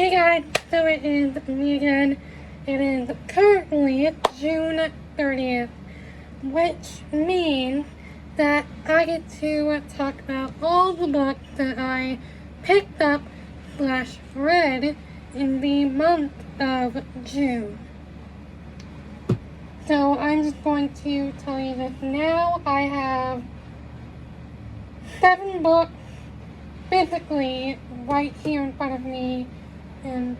Hey guys, so it is me again. It is currently June 30th, which means that I get to talk about all the books that I picked up / read in the month of June. So I'm just going to tell you that now I have 7 books basically right here in front of me, and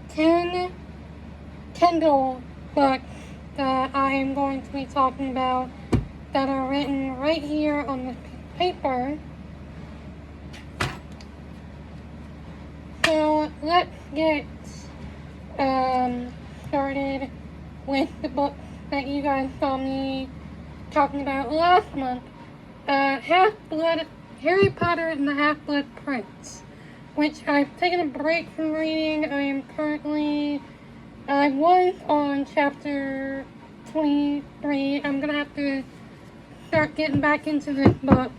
ten Kindle books that I am going to be talking about that are written right here on this paper. So let's get started with the book that you guys saw me talking about last month. Half-Blood, Harry Potter and the Half-Blood Prince, which I've taken a break from reading. I was on chapter 23. I'm gonna have to start getting back into this book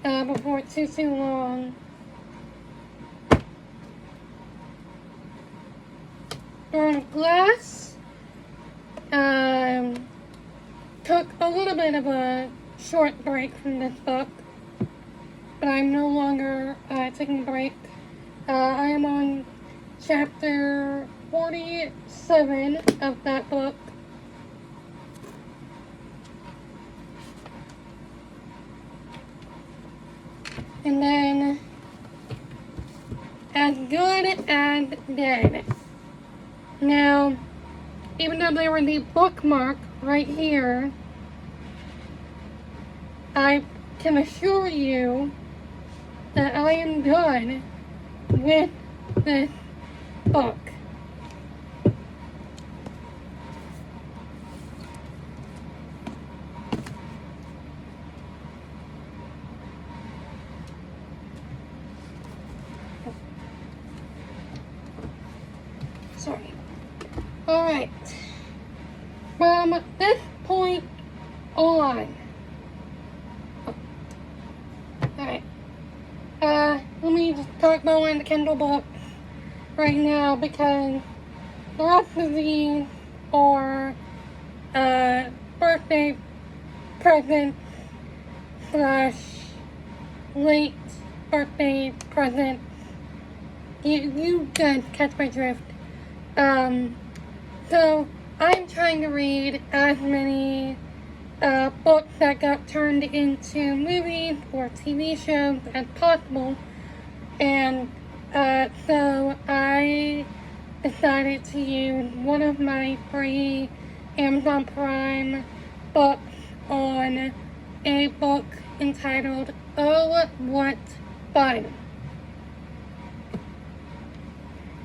before it's too long. Throne of Glass took a little bit of a short break from this book, but I'm no longer taking a break. I am on chapter 47 of that book. And then As Good as Dead. Now, even though they were the bookmark right here, I can assure you that I am done with this book. Sorry. Alright. From this point on. Alright. Let me just talk about one of the Kindle books right now, because the rest of these are birthday present / late birthday present. You guys catch my drift. So I'm trying to read as many books that got turned into movies or TV shows as possible, and so I decided to use one of my free Amazon Prime books on a book entitled Oh, What Fun.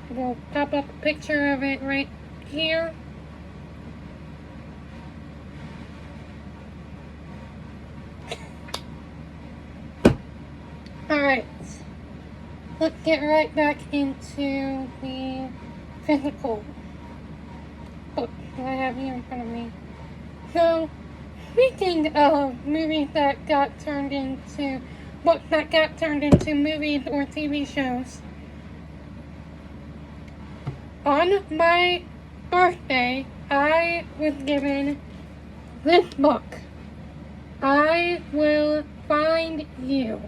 We'll pop up a picture of it right here. Alright, let's get right back into the physical book that I have here in front of me. So, speaking of movies that got turned into, books that got turned into movies or TV shows, on my birthday, I was given this book, I Will Find You.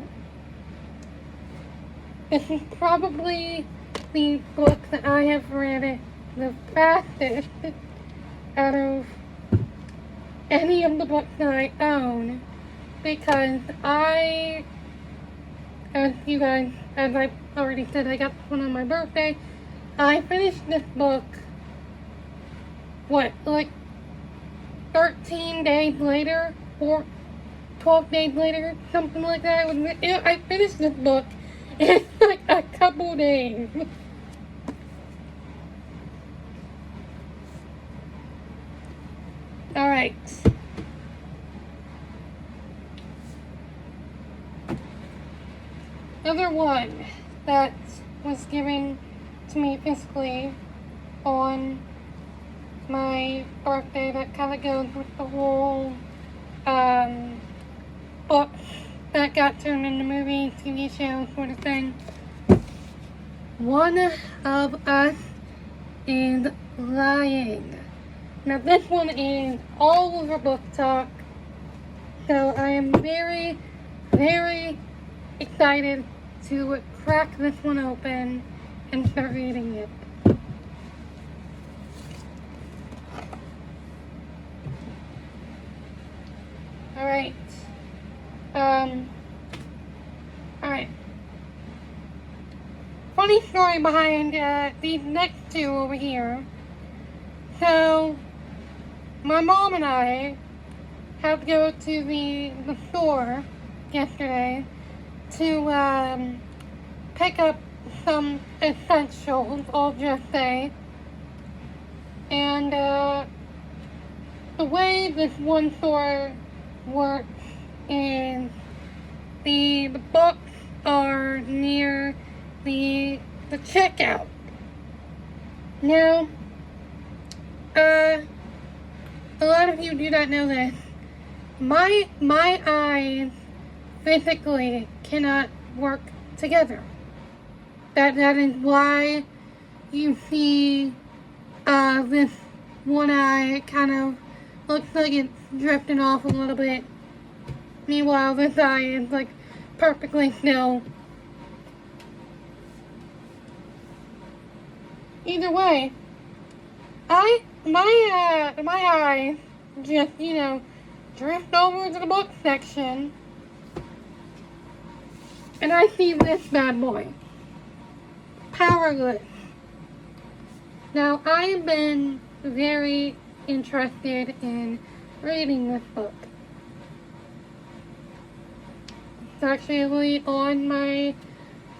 This is probably the book that I have read the fastest out of any of the books that I own, because as I already said, I got this one on my birthday. I finished this book, 13 days later, or 12 days later, something like that. I finished this book in like a couple days. Alright. Another one that was given to me physically on my birthday that kind of goes with the whole books that got turned into movie, TV show sort of thing. One of Us is Lying. Now this one is all over Book Talk, so I am very, very excited to crack this one open and start reading it. Alright. Alright. Funny story behind these next two over here. So, my mom and I had to go to the store yesterday to pick up some essentials, I'll just say. And the way this one store works is the books are near the checkout. Now, a lot of you do not know this. My eyes physically cannot work together. That is why you see this one eye kind of looks like it's drifting off a little bit. Meanwhile, this eye is like perfectly still. Either way, my eyes just, drift over to the book section, and I see this bad boy, Powerless. Now, I have been very interested in reading this book. It's actually on my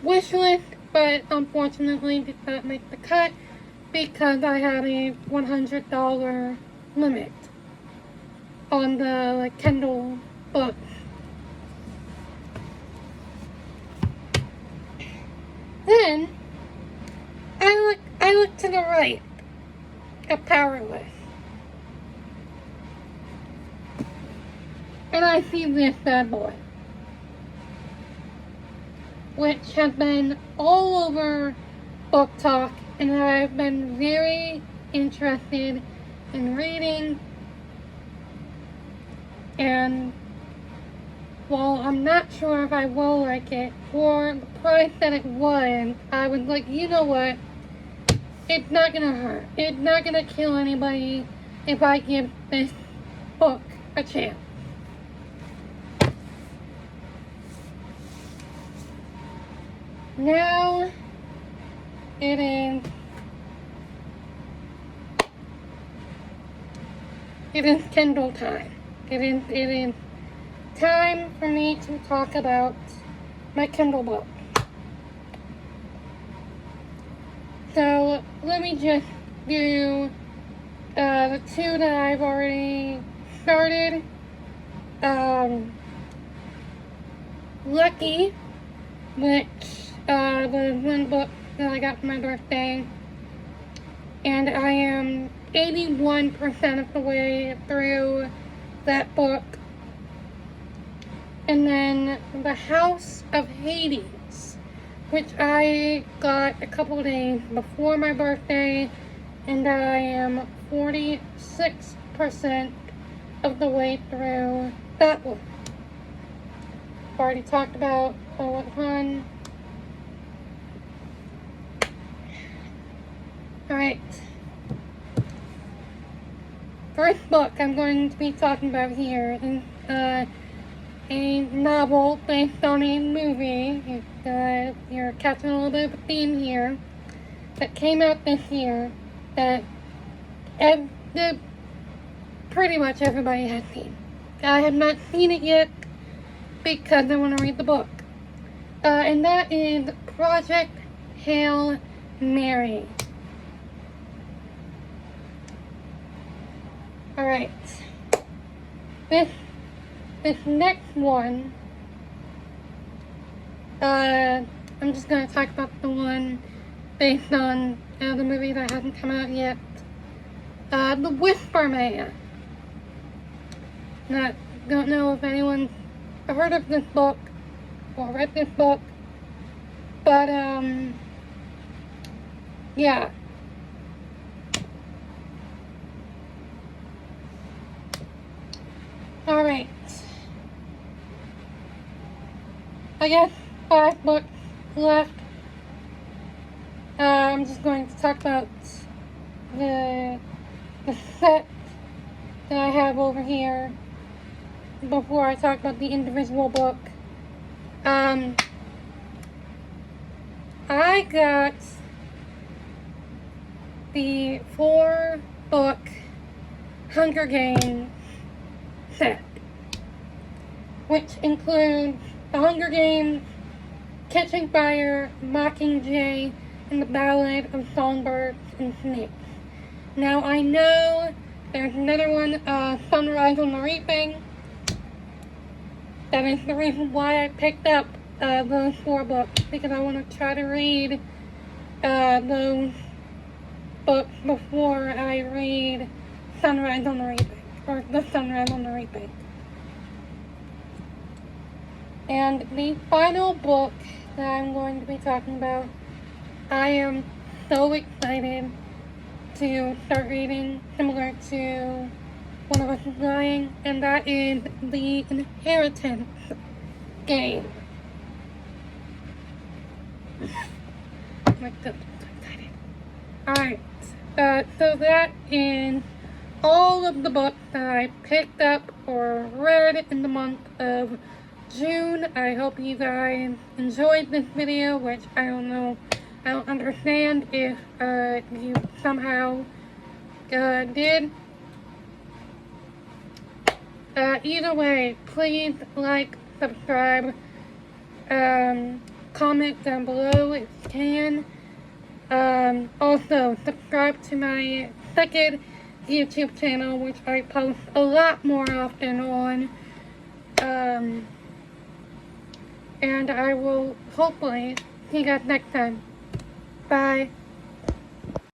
wish list, but unfortunately did not make the cut because I had a $100 limit on the Kindle book. Then I look to the right at Powerless, and I see this bad boy, which has been all over Book Talk, and I've been very interested in reading. And while I'm not sure if I will like it, for the price that it was, I was like, you know what? It's not gonna hurt. It's not gonna kill anybody if I give this book a chance. Now it is Kindle time. It is time for me to talk about my Kindle book. So let me just do the two that I've already started. Lucky, which was one book that I got for my birthday, and I am 81% of the way through that book. And then The House of Hades, which I got a couple days before my birthday, and I am 46% of the way through that one. I've already talked about Bullet Run. Alright. First book I'm going to be talking about here is a novel based on a movie. You're catching a little bit of a theme here. That came out this year that pretty much everybody has seen. I have not seen it yet because I want to read the book. And that is Project Hail Mary. Alright. This next one, I'm just going to talk about the one based on the movie that hasn't come out yet. The Whisper Man. Don't know if anyone's heard of this book or read this book, but yeah. Alright. I guess 5 books left. I'm just going to talk about the set that I have over here before I talk about the individual book. I got the 4-book Hunger Games set, which includes The Hunger Games, Catching Fire, Mockingjay, and The Ballad of Songbirds and Snakes. Now I know there's another one, Sunrise on the Reaping. That is the reason why I picked up those 4 books, because I want to try to read those books before I read Sunrise on the Reaping, or The Sunrise on the Reaping. And the final book that I'm going to be talking about, I am so excited to start reading, similar to One of Us is Dying, and that is The Inheritance Game. I'm so excited. Alright, so that is all of the books that I picked up or read in the month of June. I hope you guys enjoyed this video, which I don't know, I don't understand if you somehow did. Either way, please like, subscribe, comment down below if you can. Also, subscribe to my second YouTube channel, which I post a lot more often on. And I will hopefully see you guys next time. Bye.